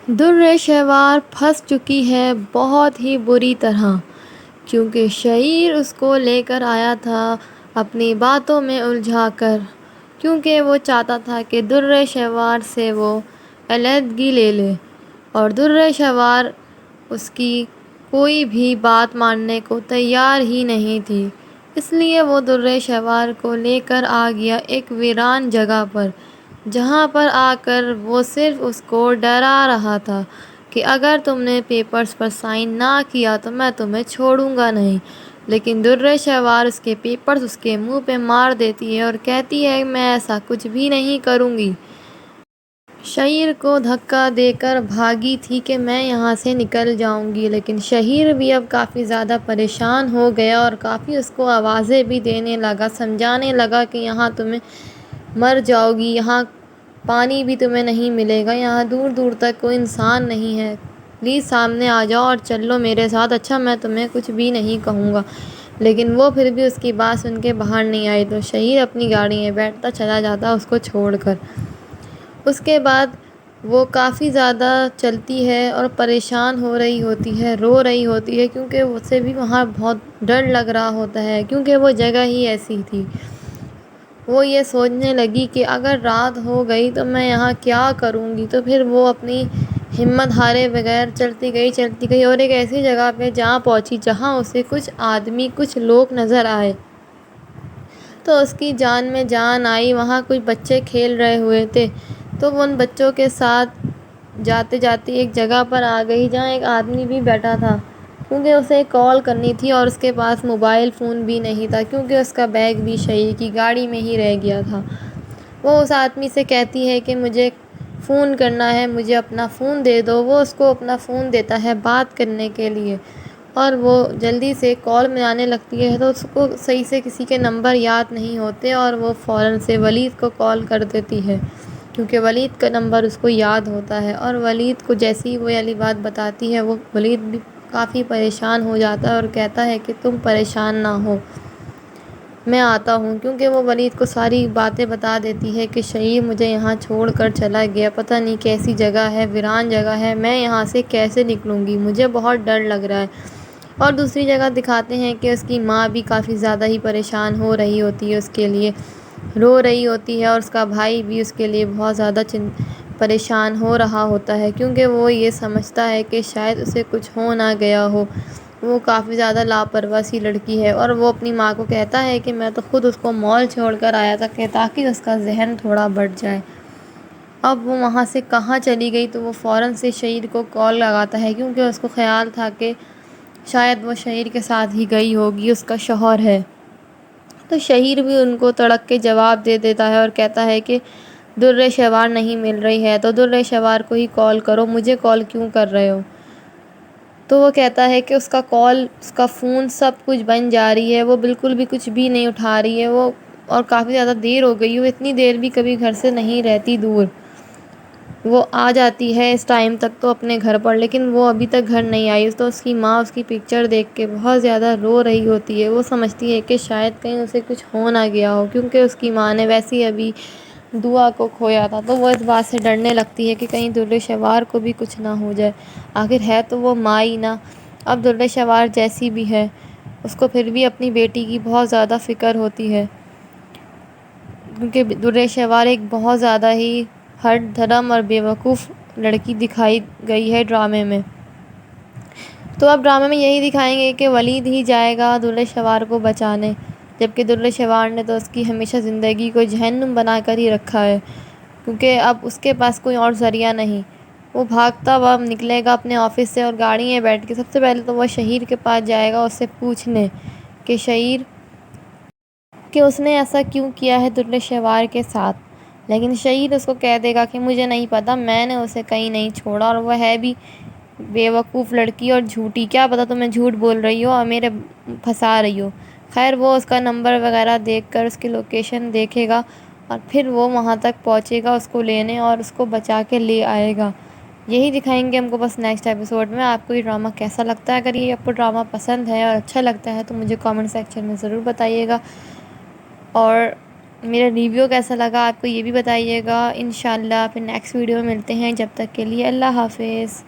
در شہوار پھنس چکی ہے بہت ہی بری طرح، کیونکہ شعیر اس کو لے کر آیا تھا اپنی باتوں میں الجھا کر، کیونکہ وہ چاہتا تھا کہ در شہوار سے وہ علیحدگی لے لے، اور در شہوار اس کی کوئی بھی بات ماننے کو تیار ہی نہیں تھی۔ اس لیے وہ در شہوار کو لے کر آ گیا ایک ویران جگہ پر، جہاں پر آ کر وہ صرف اس کو ڈرا رہا تھا کہ اگر تم نے پیپرز پر سائن نہ کیا تو میں تمہیں چھوڑوں گا نہیں۔ لیکن در شہوار اس کے پیپرز اس کے منہ پہ مار دیتی ہے اور کہتی ہے میں ایسا کچھ بھی نہیں کروں گی۔ شعیر کو دھکا دے کر بھاگی تھی کہ میں یہاں سے نکل جاؤں گی، لیکن شعیر بھی اب کافی زیادہ پریشان ہو گیا اور کافی اس کو آوازیں بھی دینے لگا، سمجھانے لگا کہ یہاں تمہیں مر جاؤ گی، یہاں پانی بھی تمہیں نہیں ملے گا، یہاں دور دور تک کوئی انسان نہیں ہے، پلیز سامنے آ جاؤ اور چل لو میرے ساتھ، اچھا میں تمہیں کچھ بھی نہیں کہوں گا۔ لیکن وہ پھر بھی اس کی بات سن کے باہر نہیں آئی، تو شعیر اپنی گاڑی میں بیٹھتا چلا جاتا اس کو چھوڑ کر۔ اس کے بعد وہ کافی زیادہ چلتی ہے اور پریشان ہو رہی ہوتی ہے، رو رہی ہوتی ہے، کیونکہ اسے بھی وہاں بہت ڈر لگ رہا ہوتا ہے، کیونکہ وہ جگہ ہی ایسی تھی۔ وہ یہ سوچنے لگی کہ اگر رات ہو گئی تو میں یہاں کیا کروں گی، تو پھر وہ اپنی ہمت ہارے بغیر چلتی گئی اور ایک ایسی جگہ پہ جہاں پہنچی جہاں اسے کچھ آدمی، کچھ لوگ نظر آئے، تو اس کی جان میں جان آئی۔ وہاں کچھ بچے کھیل رہے ہوئے تھے، تو وہ ان بچوں کے ساتھ جاتے جاتے ایک جگہ پر آ گئی جہاں ایک آدمی بھی بیٹھا تھا، کیونکہ اسے کال کرنی تھی اور اس کے پاس موبائل فون بھی نہیں تھا، کیونکہ اس کا بیگ بھی شعیر کی گاڑی میں ہی رہ گیا تھا۔ وہ اس آدمی سے کہتی ہے کہ مجھے فون کرنا ہے، مجھے اپنا فون دے دو۔ وہ اس کو اپنا فون دیتا ہے بات کرنے کے لیے، اور وہ جلدی سے کال ملانے لگتی ہے، تو اس کو صحیح سے کسی کے نمبر یاد نہیں ہوتے اور وہ فوراً سے ولید کو کال کر دیتی ہے، کیونکہ ولید کا نمبر اس کو یاد ہوتا ہے، اور ولید کو جیسی ہی وہ والی بات بتاتی ہے، وہ ولید بھی کافی پریشان ہو جاتا ہے اور کہتا ہے کہ تم پریشان نہ ہو، میں آتا ہوں، کیونکہ وہ ولید کو ساری باتیں بتا دیتی ہے کہ شعیر مجھے یہاں چھوڑ کر چلا گیا، پتہ نہیں کیسی جگہ ہے، ویران جگہ ہے، میں یہاں سے کیسے نکلوں گی، مجھے بہت ڈر لگ رہا ہے۔ اور دوسری جگہ دکھاتے ہیں کہ اس کی ماں بھی کافی زیادہ ہی پریشان ہو رہی ہوتی ہے، اس کے لیے رو رہی ہوتی ہے، اور اس کا بھائی بھی اس کے لیے بہت زیادہ پریشان ہو رہا ہوتا ہے، کیونکہ وہ یہ سمجھتا ہے کہ شاید اسے کچھ ہو نہ گیا ہو۔ وہ کافی زیادہ لاپرواہ سی لڑکی ہے، اور وہ اپنی ماں کو کہتا ہے کہ میں تو خود اس کو مال چھوڑ کر آیا تھا کہ تاکہ اس کا ذہن تھوڑا بڑھ جائے۔ اب وہ وہاں سے کہاں چلی گئی، تو وہ فوراً سے شعیر کو کال لگاتا ہے، کیونکہ اس کو خیال تھا کہ شاید وہ شعیر کے ساتھ ہی گئی ہوگی، اس کا شوہر ہے۔ تو شعیر بھی ان کو تڑپ کے جواب دے دیتا ہے اور کہتا ہے کہ در شہوار نہیں مل رہی ہے تو در شہوار کو ہی کال کرو، مجھے کال کیوں کر رہے ہو؟ تو وہ کہتا ہے کہ اس کا کال، اس کا فون سب کچھ بند جا رہی ہے، وہ بالکل بھی کچھ بھی نہیں اٹھا رہی ہے، وہ اور کافی زیادہ دیر ہو گئی، وہ اتنی دیر بھی کبھی گھر سے نہیں رہتی دور، وہ آ جاتی ہے اس ٹائم تک تو اپنے گھر پر، لیکن وہ ابھی تک گھر نہیں آئی۔ تو اس کی ماں اس کی پکچر دیکھ کے بہت زیادہ رو رہی ہوتی ہے، وہ سمجھتی ہے کہ شاید کہیں اسے کچھ ہو نہ گیا ہو، کیونکہ اس کی ماں نے ویسے ہی ابھی دعا کو کھویا تھا، تو وہ اس بات سے ڈرنے لگتی ہے کہ کہیں در شہوار کو بھی کچھ نہ ہو جائے، آخر ہے تو وہ ماں ہی نا۔ اب در شہوار جیسی بھی ہے، اس کو پھر بھی اپنی بیٹی کی بہت زیادہ فکر ہوتی ہے، کیونکہ در شہوار ایک بہت زیادہ ہی ہٹ دھرم اور بیوقوف لڑکی دکھائی گئی ہے ڈرامے میں۔ تو اب ڈرامے میں یہی دکھائیں گے کہ ولید ہی جائے گا در شہوار کو بچانے، جبکہ در شہوار نے تو اس کی ہمیشہ زندگی کو جہنم بنا کر ہی رکھا ہے، کیونکہ اب اس کے پاس کوئی اور ذریعہ نہیں۔ وہ بھاگتا ہوا نکلے گا اپنے آفس سے اور گاڑی میں بیٹھ کے سب سے پہلے تو وہ شعیر کے پاس جائے گا اس سے پوچھنے کہ شعیر، کہ اس نے ایسا کیوں کیا ہے در شہوار کے ساتھ، لیکن شعیر اس کو کہہ دے گا کہ مجھے نہیں پتا، میں نے اسے کہیں نہیں چھوڑا، اور وہ ہے بھی بیوقوف لڑکی اور جھوٹی، کیا پتا تمہیں جھوٹ بول رہی ہو اور میرے پھنسا رہی ہو۔ خیر وہ اس کا نمبر وغیرہ دیکھ کر اس کی لوکیشن دیکھے گا اور پھر وہ وہاں تک پہنچے گا اس کو لینے اور اس کو بچا کے لے آئے گا۔ یہی دکھائیں گے ہم کو بس نیکسٹ ایپیسوڈ میں۔ آپ کو یہ ڈرامہ کیسا لگتا ہے؟ اگر یہ آپ کو ڈرامہ پسند ہے اور اچھا لگتا ہے تو مجھے کامنٹ سیکشن میں ضرور بتائیے گا، اور میرا ریویو کیسا لگا آپ کو یہ بھی بتائیے گا۔ انشاءاللہ پھر نیکسٹ ویڈیو میں ملتے ہیں، جب تک کے لیے اللہ حافظ۔